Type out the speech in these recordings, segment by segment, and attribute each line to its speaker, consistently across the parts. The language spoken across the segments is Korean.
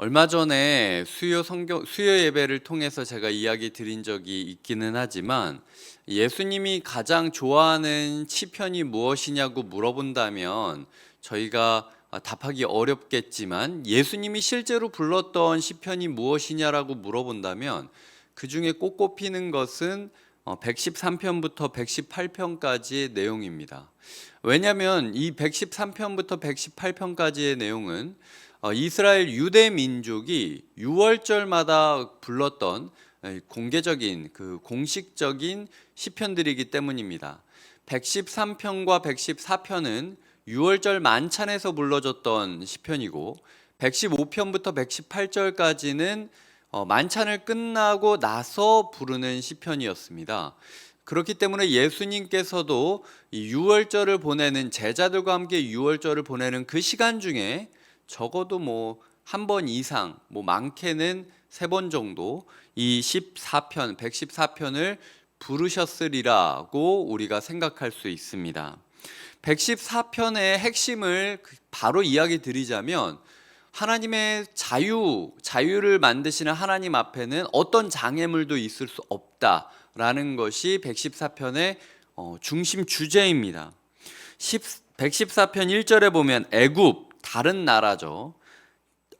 Speaker 1: 얼마 전에 수요 예배를 통해서 제가 이야기 드린 적이 있기는 하지만 예수님이 가장 좋아하는 시편이 무엇이냐고 물어본다면 저희가 답하기 어렵겠지만 예수님이 실제로 불렀던 시편이 무엇이냐라고 물어본다면 그 중에 꼭 꼽히는 것은 113편부터 118편까지의 내용입니다. 왜냐하면 이 113편부터 118편까지의 내용은 이스라엘 유대 민족이 유월절마다 불렀던 공개적인 공식적인 시편들이기 때문입니다. 113편과 114편은 유월절 만찬에서 불러졌던 시편이고 115편부터 118절까지는 만찬을 끝나고 나서 부르는 시편이었습니다. 그렇기 때문에 예수님께서도 이 유월절을 보내는 제자들과 함께 유월절을 보내는 그 시간 중에 적어도 한 번 이상, 많게는 3번 정도 이 114편을 부르셨으리라고 우리가 생각할 수 있습니다. 114편의 핵심을 바로 이야기 드리자면 하나님의 자유를 만드시는 하나님 앞에는 어떤 장애물도 있을 수 없다라는 것이 114편의 중심 주제입니다. 114편 1절에 보면 애굽, 다른 나라죠.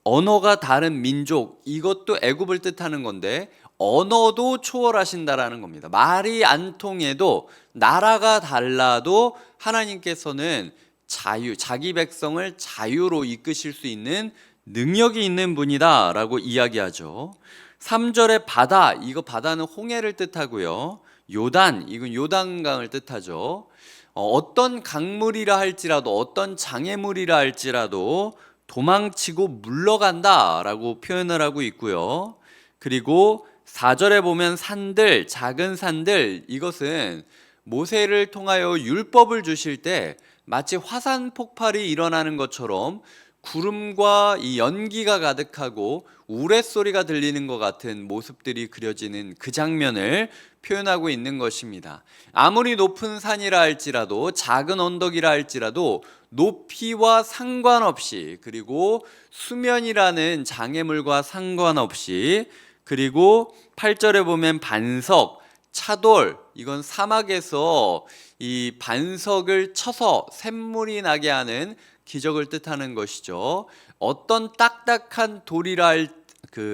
Speaker 1: 언어가 다른 민족, 이것도 애굽을 뜻하는 건데 언어도 초월하신다라는 겁니다. 말이 안 통해도 나라가 달라도 하나님께서는 자기 백성을 자유로 이끄실 수 있는 능력이 있는 분이다라고 이야기하죠. 3절의 바다, 이거 바다는 홍해를 뜻하고요. 요단, 이건 요단강을 뜻하죠. 어떤 강물이라 할지라도 어떤 장애물이라 할지라도 도망치고 물러간다라고 표현을 하고 있고요. 그리고 4절에 보면 산들, 작은 산들, 이것은 모세를 통하여 율법을 주실 때 마치 화산 폭발이 일어나는 것처럼 구름과 이 연기가 가득하고 우레소리가 들리는 것 같은 모습들이 그려지는 그 장면을 표현하고 있는 것입니다. 아무리 높은 산이라 할지라도 작은 언덕이라 할지라도 높이와 상관없이, 그리고 수면이라는 장애물과 상관없이, 그리고 8절에 보면 반석, 차돌, 이건 사막에서 이 반석을 쳐서 샘물이 나게 하는 기적을 뜻하는 것이죠. 어떤 딱딱한 돌이라 할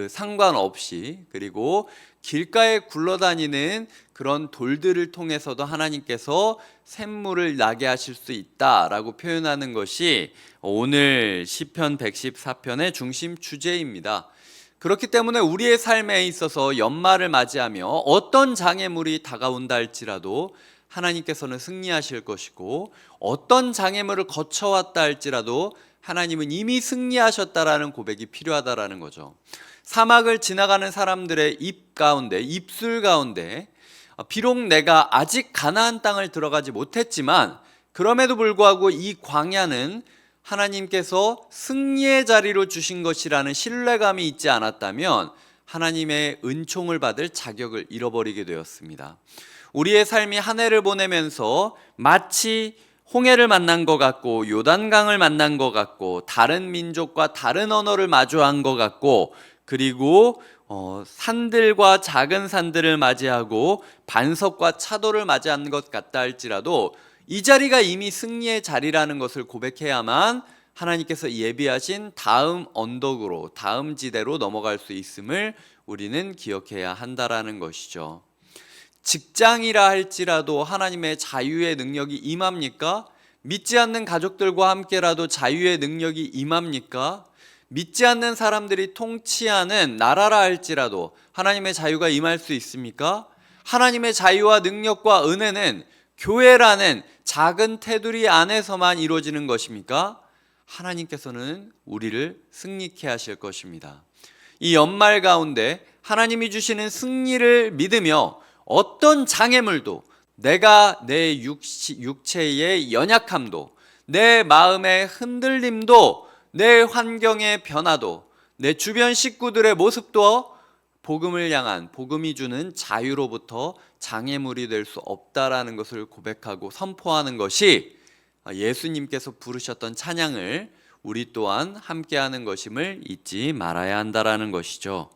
Speaker 1: 상관없이, 그리고 길가에 굴러다니는 그런 돌들을 통해서도 하나님께서 샘물을 나게 하실 수 있다라고 표현하는 것이 오늘 시편 114편의 중심 주제입니다. 그렇기 때문에 우리의 삶에 있어서 연말을 맞이하며 어떤 장애물이 다가온다 할지라도 하나님께서는 승리하실 것이고, 어떤 장애물을 거쳐왔다 할지라도 하나님은 이미 승리하셨다라는 고백이 필요하다라는 거죠. 사막을 지나가는 사람들의 입술 가운데 비록 내가 아직 가나안 땅을 들어가지 못했지만 그럼에도 불구하고 이 광야는 하나님께서 승리의 자리로 주신 것이라는 신뢰감이 있지 않았다면 하나님의 은총을 받을 자격을 잃어버리게 되었습니다. 우리의 삶이 한 해를 보내면서 마치 홍해를 만난 것 같고 요단강을 만난 것 같고 다른 민족과 다른 언어를 마주한 것 같고, 그리고 산들과 작은 산들을 맞이하고 반석과 차도를 맞이한 것 같다 할지라도 이 자리가 이미 승리의 자리라는 것을 고백해야만 하나님께서 예비하신 다음 언덕으로, 다음 지대로 넘어갈 수 있음을 우리는 기억해야 한다라는 것이죠. 직장이라 할지라도 하나님의 자유의 능력이 임합니까? 믿지 않는 가족들과 함께라도 자유의 능력이 임합니까? 믿지 않는 사람들이 통치하는 나라라 할지라도 하나님의 자유가 임할 수 있습니까? 하나님의 자유와 능력과 은혜는 교회라는 작은 테두리 안에서만 이루어지는 것입니까? 하나님께서는 우리를 승리케 하실 것입니다. 이 연말 가운데 하나님이 주시는 승리를 믿으며 어떤 장애물도, 내가 내 육체의 연약함도, 내 마음의 흔들림도, 내 환경의 변화도, 내 주변 식구들의 모습도 복음을 향한, 복음이 주는 자유로부터 장애물이 될 수 없다라는 것을 고백하고 선포하는 것이 예수님께서 부르셨던 찬양을 우리 또한 함께하는 것임을 잊지 말아야 한다라는 것이죠.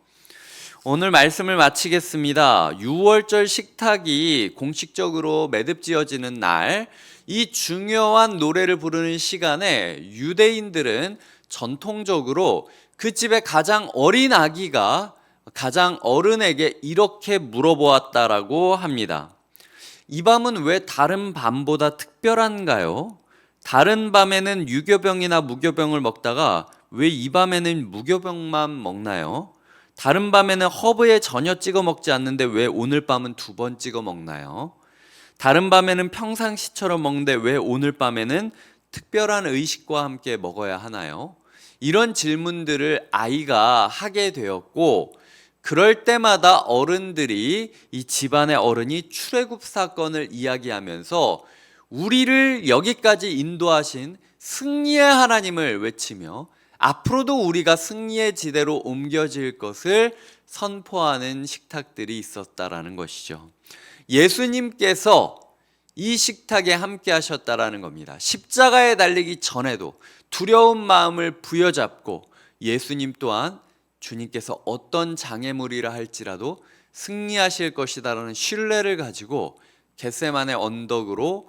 Speaker 1: 오늘 말씀을 마치겠습니다. 6월절 식탁이 공식적으로 매듭지어지는 날, 이 중요한 노래를 부르는 시간에 유대인들은 전통적으로 그 집의 가장 어린 아기가 가장 어른에게 이렇게 물어보았다라고 합니다. 이 밤은 왜 다른 밤보다 특별한가요? 다른 밤에는 유교병이나 무교병을 먹다가 왜 이 밤에는 무교병만 먹나요? 다른 밤에는 허브에 전혀 찍어 먹지 않는데 왜 오늘 밤은 2번 찍어 먹나요? 다른 밤에는 평상시처럼 먹는데 왜 오늘 밤에는 특별한 의식과 함께 먹어야 하나요? 이런 질문들을 아이가 하게 되었고, 그럴 때마다 어른들이 이 집안의 어른이 출애굽 사건을 이야기하면서 우리를 여기까지 인도하신 승리의 하나님을 외치며 앞으로도 우리가 승리의 지대로 옮겨질 것을 선포하는 식탁들이 있었다라는 것이죠. 예수님께서 이 식탁에 함께 하셨다라는 겁니다. 십자가에 달리기 전에도 두려운 마음을 부여잡고 예수님 또한 주님께서 어떤 장애물이라 할지라도 승리하실 것이다라는 신뢰를 가지고 겟세마네 언덕으로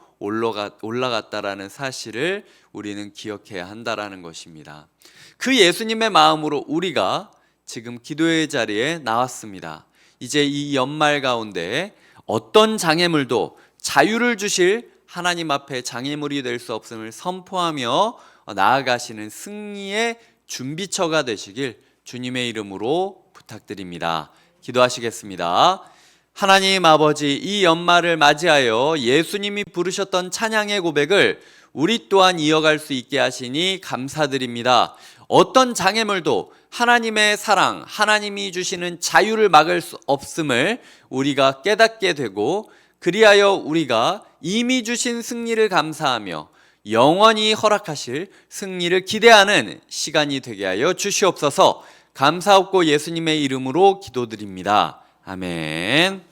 Speaker 1: 올라갔다라는 사실을 우리는 기억해야 한다라는 것입니다. 그 예수님의 마음으로 우리가 지금 기도의 자리에 나왔습니다. 이제 이 연말 가운데 어떤 장애물도 자유를 주실 하나님 앞에 장애물이 될 수 없음을 선포하며 나아가시는 승리의 준비처가 되시길 주님의 이름으로 부탁드립니다. 기도하시겠습니다. 하나님 아버지, 이 연말을 맞이하여 예수님이 부르셨던 찬양의 고백을 우리 또한 이어갈 수 있게 하시니 감사드립니다. 어떤 장애물도 하나님의 사랑, 하나님이 주시는 자유를 막을 수 없음을 우리가 깨닫게 되고, 그리하여 우리가 이미 주신 승리를 감사하며 영원히 허락하실 승리를 기대하는 시간이 되게 하여 주시옵소서. 감사하고 예수님의 이름으로 기도드립니다. 아멘.